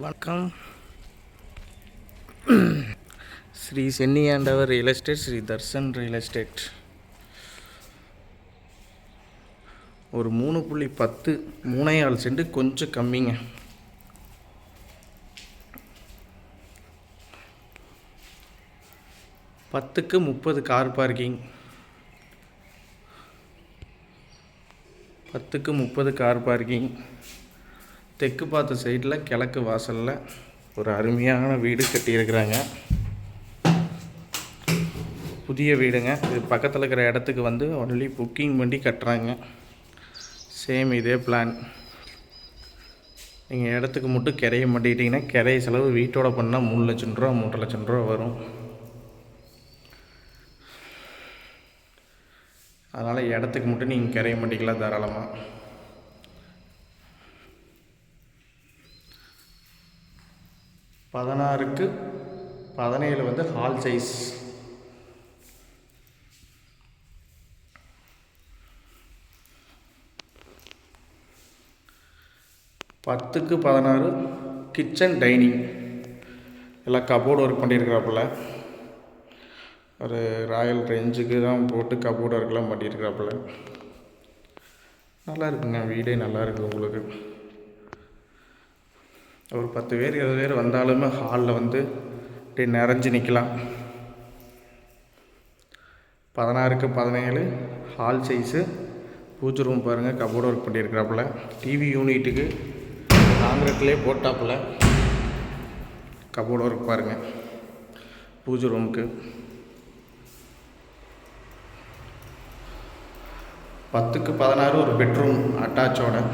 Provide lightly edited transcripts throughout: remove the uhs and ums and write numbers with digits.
வணக்கம். Sri Chenniandavar real estate, Sri Darshan real estate. ஒரு 3.10 3.4 cent கொஞ்சம் கம்மிங்க. பத்துக்கு 30 கார் பார்க்கிங். 10க்கு 30 கார் பார்க்கிங். தெற்கு பார்த்த சைடில் கிழக்கு வாசலில் ஒரு அருமையான வீடு கட்டியிருக்கிறாங்க. புதிய வீடுங்க. இது பக்கத்தில் இருக்கிற இடத்துக்கு வந்து ஒன்லி புக்கிங் பண்ணி கட்டுறாங்க. சேம் இதே பிளான். நீங்கள் இடத்துக்கு மட்டும் கிரைய மாட்டிக்கிட்டிங்கன்னா கிரைய செலவு வீட்டோட பண்ணால் 3 லட்சம் ரூபா 3.5 லட்சம் ரூபா வரும். அதனால் இடத்துக்கு மட்டும் நீங்கள் கிரைய மாட்டிக்கலாம் தாராளமாக. 16க்கு 17 வந்து ஹால் சைஸ். பத்துக்கு 16 கிச்சன் டைனிங். எல்லாம் கபோர்டு ஒர்க் பண்ணியிருக்கிறாப்புல. ஒரு ராயல் ரேஞ்சுக்கு தான் போட்டு கபோர்டு ஒர்க்கெலாம் பண்ணியிருக்கிறாப்புல. நல்லா இருக்குங்க, வீடே நல்லா இருக்குது. உங்களுக்கு ஒரு 10 பேர் 20 பேர் வந்தாலுமே ஹாலில் வந்து அப்படியே நிறைஞ்சு நிற்கலாம். 16க்கு 17 ஹால் சைஸு. பூஜை ரூம் பாருங்கள், கபோர்டு ஒர்க் பண்ணியிருக்கிறாப்புல. டிவி யூனிட்டுக்கு காங்கிரீட்லேயே போட்டாப்புல. கபோர்டு ஒர்க் பாருங்கள். பூஜை ரூமுக்கு 10க்கு 16 ஒரு பெட்ரூம் அட்டாச்சோட.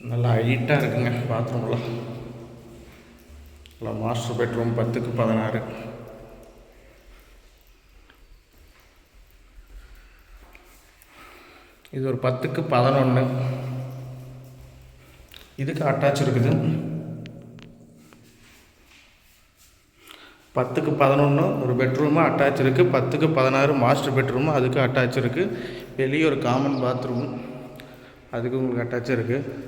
நல்லா ஹைட்டாக இருக்குங்க பாத்ரூம்லாம். நல்லா மாஸ்டர் பெட்ரூம் 10க்கு 16. இது ஒரு 10க்கு 11. இதுக்கு அட்டாச் இருக்குது. 10க்கு 11 ஒரு பெட்ரூமு அட்டாச் இருக்குது. 10க்கு 16 மாஸ்டர் பெட்ரூமு அதுக்கு அட்டாச் இருக்குது. வெளியே ஒரு காமன் பாத்ரூம் அதுக்கு உங்களுக்கு அட்டாச் இருக்குது.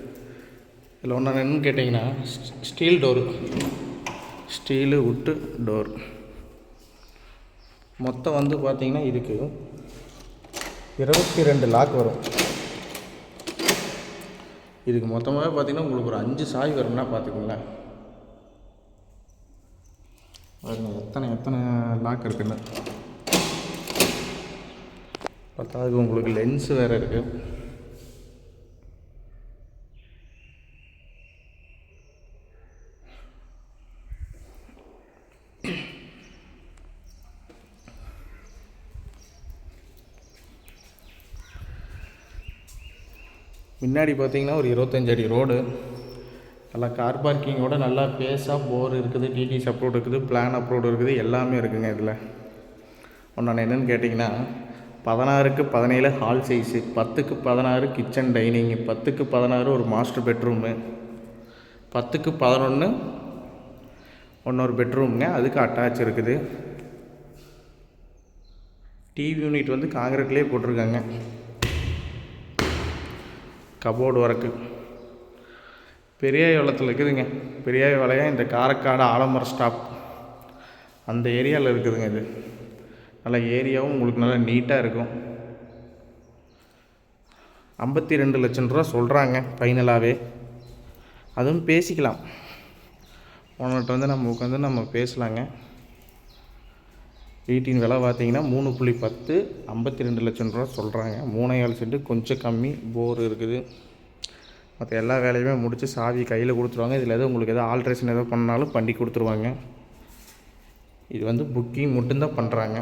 இதில் ஒன்று என்னன்னு கேட்டிங்கன்னா ஸ்டீல் டோரு, ஸ்டீலு உட்டு டோர். மொத்தம் வந்து பார்த்திங்கன்னா இதுக்கு 22 லாக் வரும். இதுக்கு மொத்தமாகவே பார்த்திங்கன்னா உங்களுக்கு ஒரு 5 சாவி வரும்னா பார்த்துக்கோங்களேன். எத்தனை லாக் இருக்குன்னு பத்தாவதுக்கு உங்களுக்கு லென்ஸ் வேறு இருக்குது. முன்னாடி பார்த்தீங்கன்னா ஒரு 25 அடி ரோடு. நல்லா கார் பார்க்கிங்கோட நல்லா பேஸாக போர் இருக்குது, டிடிசி அப்ரூவ்டு இருக்குது, பிளான் அப்ரூவ்டு இருக்குது, எல்லாமே இருக்குங்க. இதில் ஒன்று என்னென்னு கேட்டிங்கன்னா 16க்கு 17 ஹால் சைஸு, 10க்கு 16 கிச்சன் டைனிங்கு, 10க்கு 16 ஒரு மாஸ்டர் பெட்ரூமு, 10க்கு 11 இன்னொரு பெட்ரூமுங்க அதுக்கு அட்டாச் இருக்குது. டிவி யூனிட் வந்து காங்கிரீட்லேயே போட்டிருக்காங்க. கபோர்டு ஒர்க்கு பெரியாய் வளத்தில் இருக்குதுங்க. பெரியாய் வளையம் இந்த காரைக்காடு ஆலமரம் ஸ்டாப் அந்த ஏரியாவில் இருக்குதுங்க. இது நல்லா ஏரியாவும் உங்களுக்கு நல்லா நீட்டாக இருக்கும். 52 லட்சம் ரூபா சொல்கிறாங்க ஃபைனலாகவே. அதுவும் பேசிக்கலாம். ஓனர்கிட்ட வந்து நம்ம உட்காந்து நம்ம பேசலாங்க. வீட்டின் விலை பார்த்தீங்கன்னா 3.10 52 லட்சம் ரூபா சொல்கிறாங்க. 3.4 சென்ட் கொஞ்சம் கம்மி. போர் இருக்குது. மற்ற எல்லா வேலையுமே முடித்து சாவி கையில் கொடுத்துருவாங்க. இதில் எதுவும் உங்களுக்கு எதாவது ஆல்ட்ரேஷன் எதாவது பண்ணாலும் பண்ணி கொடுத்துருவாங்க. இது வந்து புக்கிங் மட்டும்தான் பண்ணுறாங்க.